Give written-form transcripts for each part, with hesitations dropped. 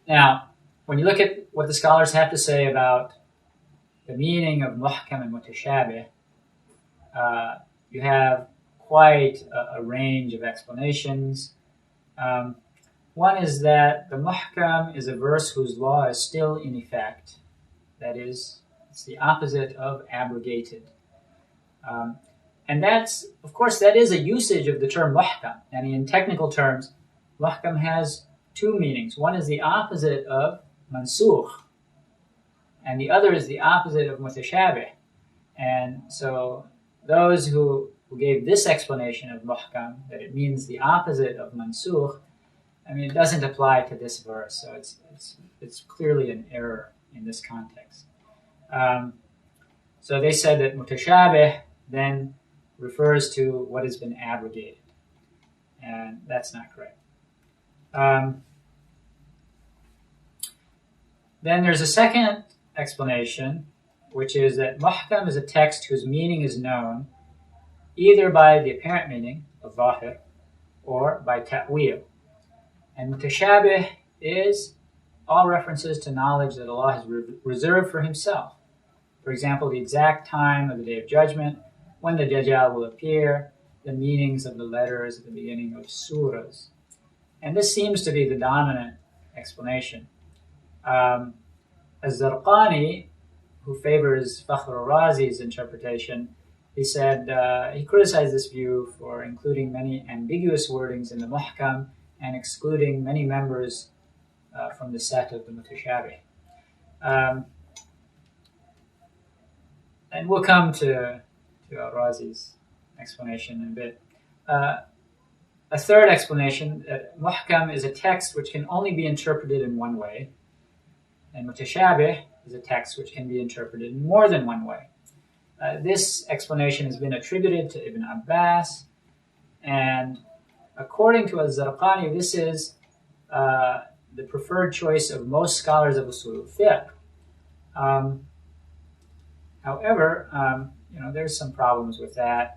Now, when you look at what the scholars have to say about the meaning of muhkam and mutashaabih, you have quite a range of explanations. One is that the muhkam is a verse whose law is still in effect. That is, it's the opposite of abrogated. And that's, of course, that is a usage of the term muhkam. And in technical terms, muhkam has two meanings. One is the opposite of mansukh, and the other is the opposite of mutashaabih. And so those who gave this explanation of muhkam, that it means the opposite of mansukh, I mean, it doesn't apply to this verse, so it's clearly an error in this context. So they said that mutashaabih then refers to what has been abrogated, and that's not correct. Then there's a second explanation, which is that muhkam is a text whose meaning is known either by the apparent meaning of Zaahir or by ta'wil. And mutashaabih is all references to knowledge that Allah has reserved for himself. For example, the exact time of the Day of Judgment, when the Dajjal will appear, the meanings of the letters at the beginning of surahs. And this seems to be the dominant explanation. Az-Zarqani, who favors Fakhr al-Razi's interpretation, he said he criticized this view for including many ambiguous wordings in the muhkam and excluding many members from the set of the mutashaabih. And we'll come to al-Razi's explanation in a bit. A third explanation, that muhkam is a text which can only be interpreted in one way, and mutashaabih is a text which can be interpreted in more than one way. This explanation has been attributed to Ibn Abbas, and according to Az-Zarqani, this is the preferred choice of most scholars of usul fiqh. However, there's some problems with that.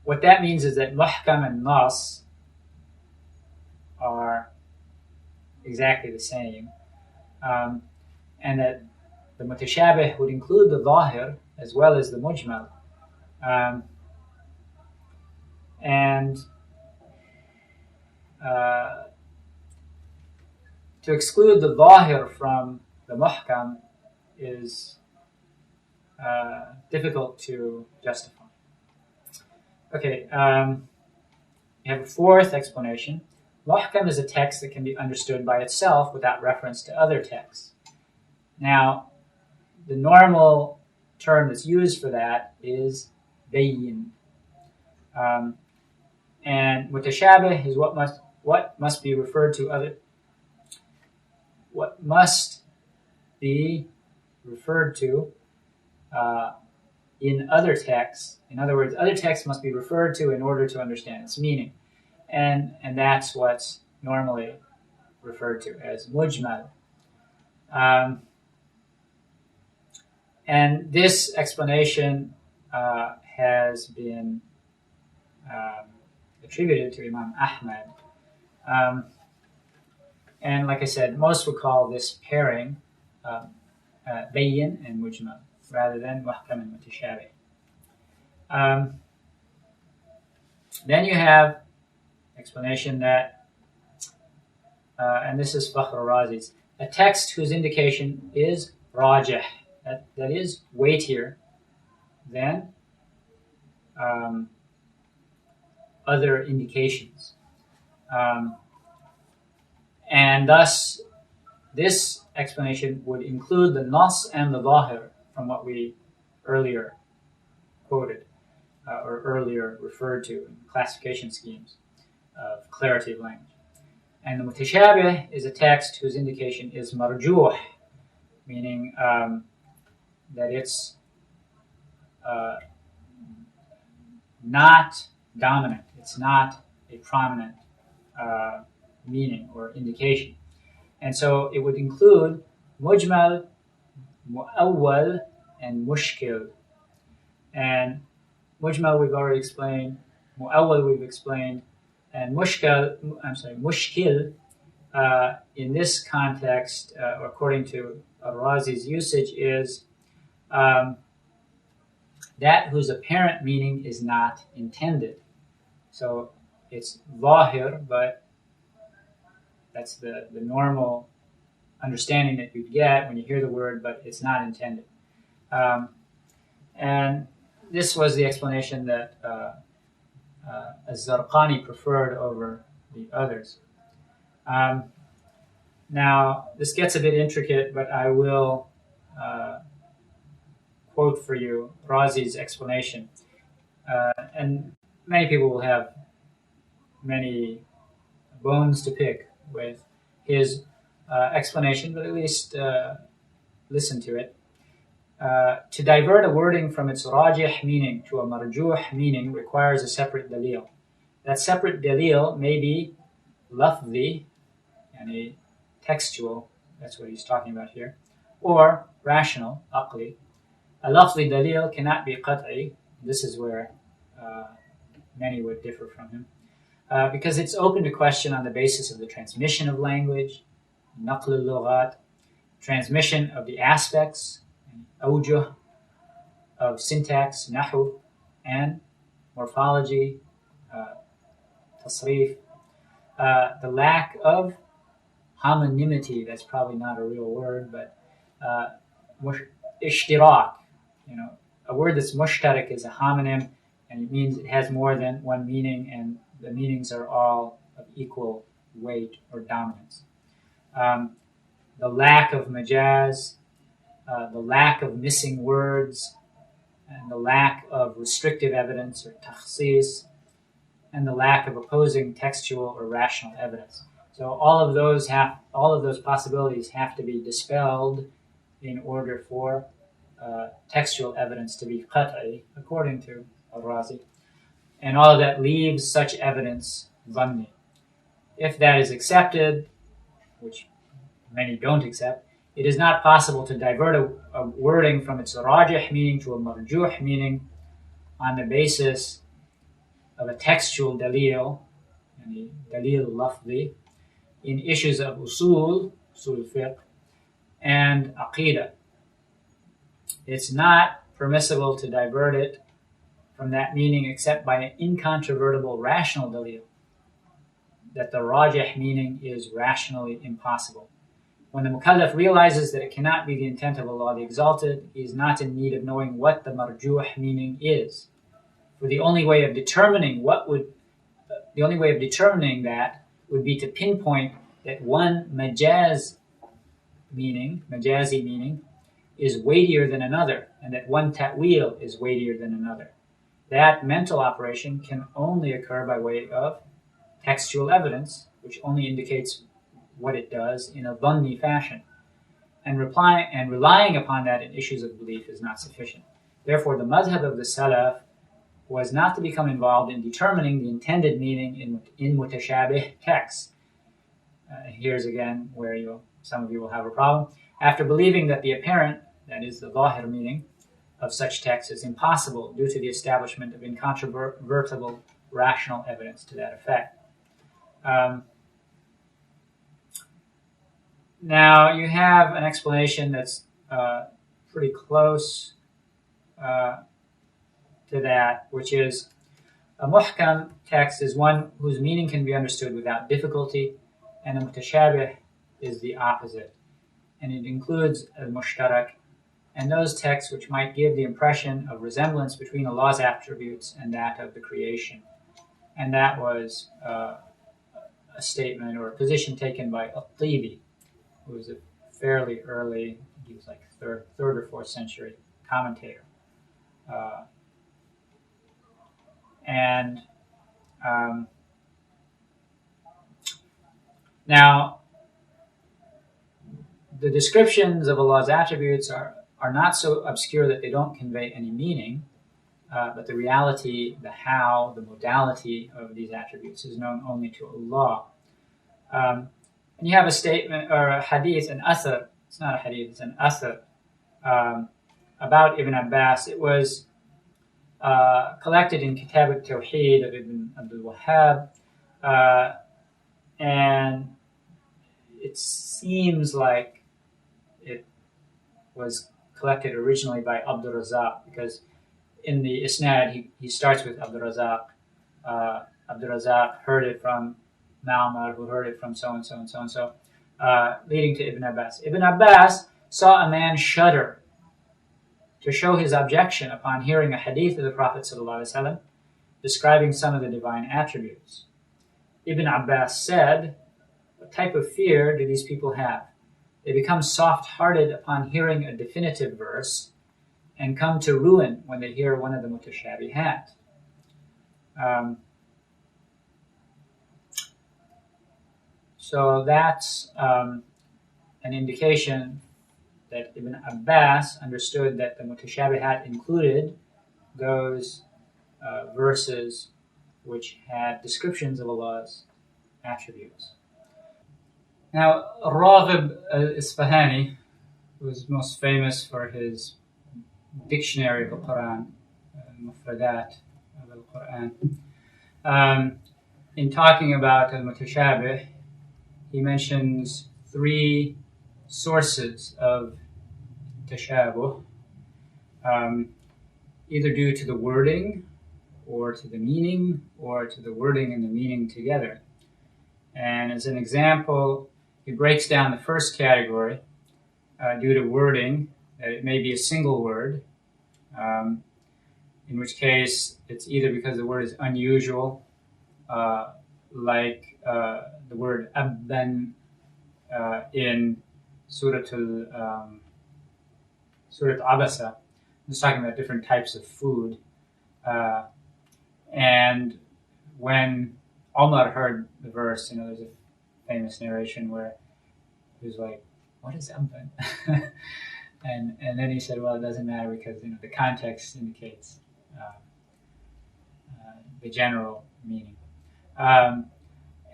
What that means is that muhkam and Nass are exactly the same, and that the mutashaabih would include the Zaahir as well as the Mujmal. To exclude the Zaahir from the Muhkam is difficult to justify. Okay, you have a fourth explanation. Muhkam is a text that can be understood by itself without reference to other texts. Now, the normal term that's used for that is bayyin. And mutashaabih is what must be referred to in other texts. In other words, other texts must be referred to in order to understand its meaning. And that's what's normally referred to as mujmal. And this explanation has been attributed to Imam Ahmad. And like I said, most would call this pairing bayyin and mujmal rather than muhkam and mutashaabih. Then you have explanation that, and this is Fakhr al-Razi's, a text whose indication is rajih, that is weightier than other indications. And thus, this explanation would include the Nass and the Zaahir from what we earlier quoted, or earlier referred to in classification schemes of clarity of language. And the mutashaabih is a text whose indication is marjuh, meaning that it's not dominant, it's not a prominent meaning or indication. And so it would include mujmal, mu'awwal, and mushkil. And mujmal we've already explained, mu'awwal we've explained. And mushkil, in this context, according to Al-Razi's usage, is that whose apparent meaning is not intended. So it's Zaahir, but that's the normal understanding that you'd get when you hear the word, but it's not intended. And this was the explanation that Az-Zarqani preferred over the others. Now, this gets a bit intricate, but I will quote for you Razi's explanation. And many people will have many bones to pick with his explanation, but at least listen to it. To divert a wording from its rajih meaning to a marjuh meaning requires a separate dalil. That separate dalil may be lafzi, yani textual, that's what he's talking about here, or rational, aqli. A lafzi dalil cannot be qat'i. This is where many would differ from him, because it's open to question on the basis of the transmission of language, naql al-lughat, transmission of the aspects, awjuh, of syntax, nahu, and morphology, tasrif, the lack of homonymity, that's probably not a real word, but ishtirak, a word that's mushtarak is a homonym, and it means it has more than one meaning, and the meanings are all of equal weight or dominance. The lack of Majaaz, the lack of missing words, and the lack of restrictive evidence or takhsis, and the lack of opposing textual or rational evidence. So all of those possibilities have to be dispelled in order for textual evidence to be qat'i, according to Al-Razi. And all of that leaves such evidence dhanni. If that is accepted, which many don't accept, it is not possible to divert a wording from its rajih meaning to a marjuh meaning on the basis of a textual dalil, yani dalil lafzi, in issues of usul fiqh, and aqidah. It's not permissible to divert it from that meaning except by an incontrovertible rational dalil, that the rajih meaning is rationally impossible. When the mukallaf realizes that it cannot be the intent of Allah the Exalted, he is not in need of knowing what the marjuh meaning is. For the only way of determining that would be to pinpoint that one majazi meaning, is weightier than another, and that one ta'wil is weightier than another. That mental operation can only occur by way of textual evidence, which only indicates what it does in a dhanni fashion. And relying upon that in issues of belief is not sufficient. Therefore, the madhab of the Salaf was not to become involved in determining the intended meaning in mutashaabih texts. Here's again where some of you will have a problem. After believing that the apparent, that is the Zaahir meaning, of such texts is impossible due to the establishment of incontrovertible rational evidence to that effect. Now, you have an explanation that's pretty close to that, which is a muhkam text is one whose meaning can be understood without difficulty, and a mutashaabih is the opposite. And it includes a mushtarak, and those texts which might give the impression of resemblance between Allah's attributes and that of the creation. And that was a statement or a position taken by At-Tibi, who was a fairly early, he was like third or fourth century commentator. Now, the descriptions of Allah's attributes are not so obscure that they don't convey any meaning, but the reality, the how, the modality of these attributes is known only to Allah. And you have a statement or a hadith, an athar, it's not a hadith, it's an athar, about Ibn Abbas. It was collected in Kitab al-Tawheed of Ibn Abdul Wahhab, And it seems like it was collected originally by Abdul Razak, because in the Isnad he starts with Abdul Razak. Abdul Razak heard it from Ma'mar, who heard it from so and so and so and so, leading to Ibn Abbas. Ibn Abbas saw a man shudder to show his objection upon hearing a hadith of the Prophet ﷺ describing some of the divine attributes. Ibn Abbas said, "What type of fear do these people have? They become soft-hearted upon hearing a definitive verse and come to ruin when they hear one of the mutashabihat." So that's an indication that Ibn Abbas understood that the mutashabihat included those verses which had descriptions of Allah's attributes. Now, Raghib al-Isfahani, who is most famous for his dictionary of the Qur'an, Mufradat of the Qur'an, in talking about al-mutashabih, he mentions three sources of tashabuh, either due to the wording, or to the meaning, or to the wording and the meaning together. And as an example, he breaks down the first category due to wording, that it may be a single word, in which case it's either because the word is unusual, like the word abban in Surah Abasa. It's talking about different types of food. And when Omar heard the verse, there's a famous narration where he was like, "What is abban?" and then he said, "Well, it doesn't matter because the context indicates the general meaning."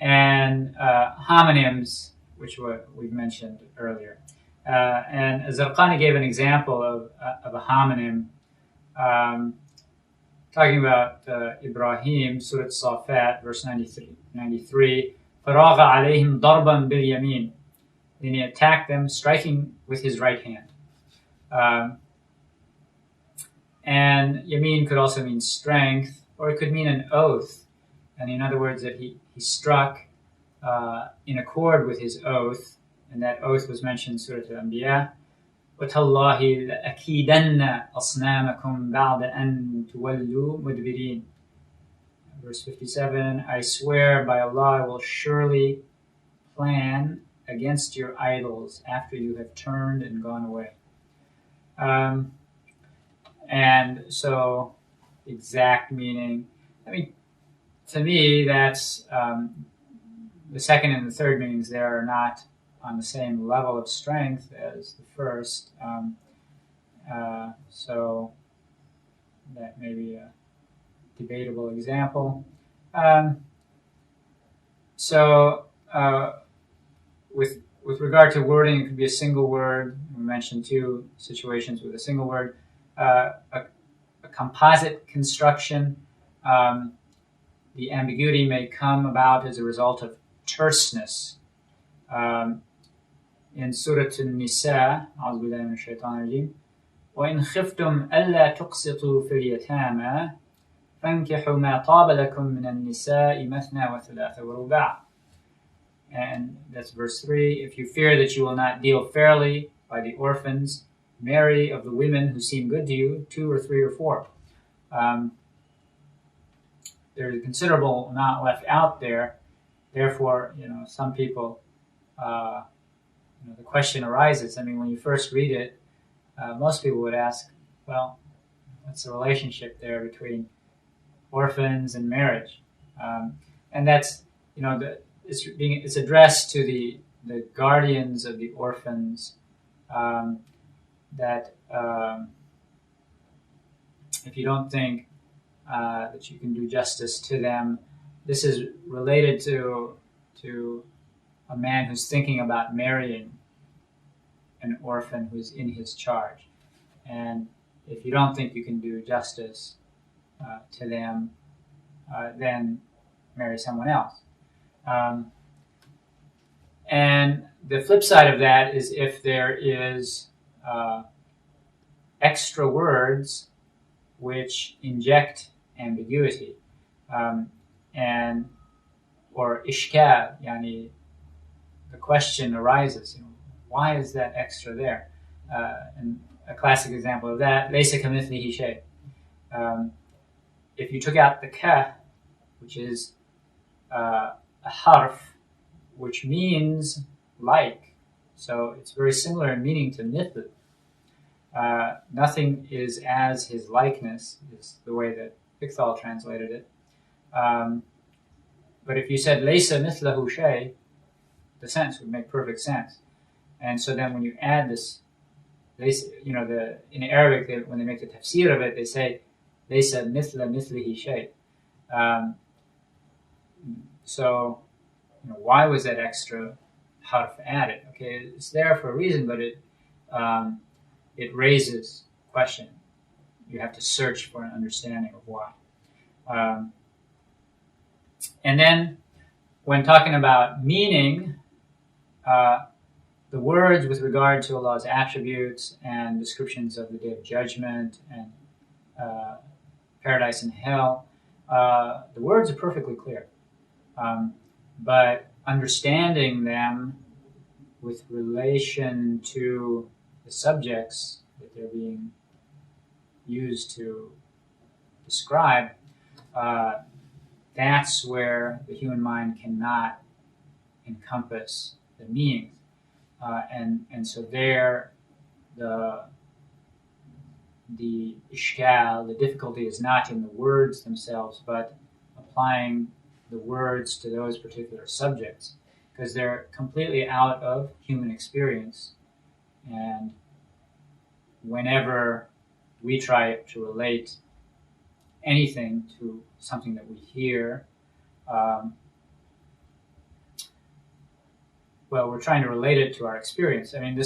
And homonyms, which we've mentioned earlier. And Zarqani gave an example of a homonym, talking about Ibrahim, Surah Safat, verse 93, فَرَاغَ عَلَيْهِمْ ضَرْبًا بِالْيَمِينِ. Then he attacked them, striking with his right hand. And yameen could also mean strength, or it could mean an oath. And in other words, that he struck in accord with his oath, and that oath was mentioned in Surah Al-Anbiya. وَتَاللَّهِ لَأَكِيدَنَّ أَصْنَامَكُمْ بَعْدَ أَن تُوَلُّوا مُدْبِرِينَ. Verse 57, I swear by Allah, I will surely plan against your idols after you have turned and gone away. And so, exact meaning, to me, that's the second and the third meanings there are not on the same level of strength as the first. So that may be a debatable example. With regard to wording, it could be a single word. We mentioned two situations with a single word. A composite construction. The ambiguity may come about as a result of terseness. In Surah An-Nisa, أعوذ بالله من الشيطان الرجيم, وإن خفتم ألا تقسطوا في اليتامى فانكحوا ما طاب لكم من النساء مثنى وثلاث ورباع. And that's verse 3. If you fear that you will not deal fairly by the orphans, marry of the women who seem good to you, 2 or 3 or 4. There's a considerable amount left out there. Therefore, some people, the question arises. When you first read it, most people would ask, well, what's the relationship there between orphans and marriage? And that's, it's addressed to the guardians of the orphans, that if you don't think that you can do justice to them, this is related to a man who's thinking about marrying an orphan who's in his charge. And if you don't think you can do justice to them, then marry someone else. Um, and the flip side of that is if there is extra words which inject ambiguity, and or ishkal, yani the question arises, why is that extra there? And a classic example of that, laysa kamithlihi shay. If you took out the ka, which is a harf, which means like, so it's very similar in meaning to mithl. Nothing is as his likeness, is the way that Iqbal translated it. But if you said laysa mithlahu shay, the sentence would make perfect sense. And so then when you add this, in Arabic, when they make the tafsir of it, they say laysa mithla mithlihi shay. So, why was that extra harf added? Okay, it's there for a reason, but it raises question. You have to search for an understanding of why. And then, when talking about meaning, the words with regard to Allah's attributes and descriptions of the Day of Judgment and paradise and hell, the words are perfectly clear. But understanding them with relation to the subjects that they're being used to describe, that's where the human mind cannot encompass the meanings. And so there, the ishkal, the difficulty is not in the words themselves, but applying the words to those particular subjects, because they're completely out of human experience. And whenever we try to relate anything to something that we hear, we're trying to relate it to our experience. I mean,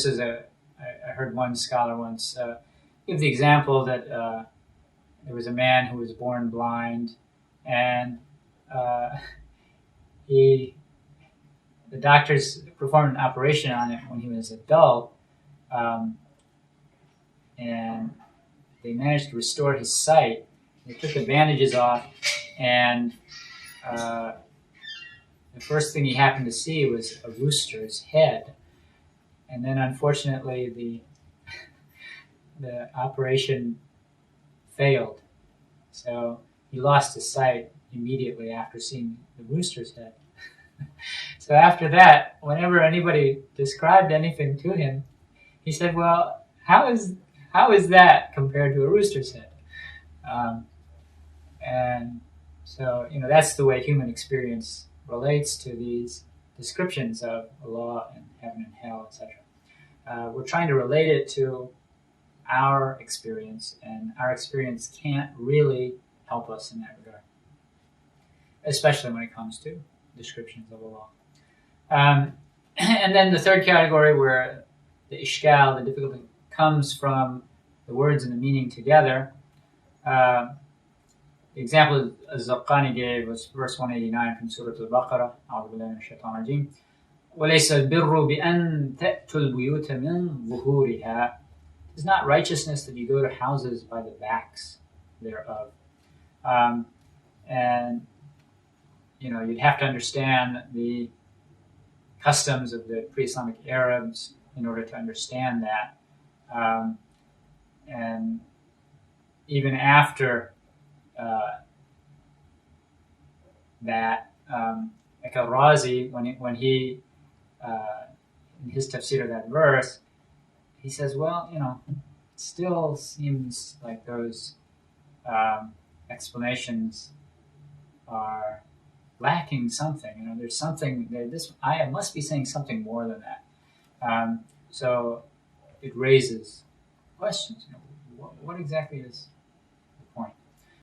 I heard one scholar once give the example that there was a man who was born blind, and the doctors performed an operation on him when he was adult, and they managed to restore his sight. They took the bandages off, and the first thing he happened to see was a rooster's head. And then, unfortunately, the operation failed. So he lost his sight immediately after seeing the rooster's head. So after that, whenever anybody described anything to him, he said, well, how is that compared to a rooster's head? And so, that's the way human experience relates to these descriptions of Allah and heaven and hell, etc. We're trying to relate it to our experience, and our experience can't really help us in that regard, especially when it comes to descriptions of Allah. And then the third category, where the ishkal, the difficulty, comes from the words and the meaning together. The example Az-Zaqqani gave was verse 189 from Surah Al-Baqarah. أعوذ بالله من الشيطان الرجيم. وَلَيْسَ الْبِرُّ بِأَنْ تَأْتُوا الْبُيُوتَ مِنْ ظُهُورِهَا. It is not righteousness that you go to houses by the backs thereof. And you'd have to understand the customs of the pre-Islamic Arabs in order to understand that. And even after that, like Al-Razi, when he in his tafsir of that verse, he says, well, it still seems like those explanations are lacking something. There's something there. This ayah must be saying something more than that. So it raises questions. What exactly is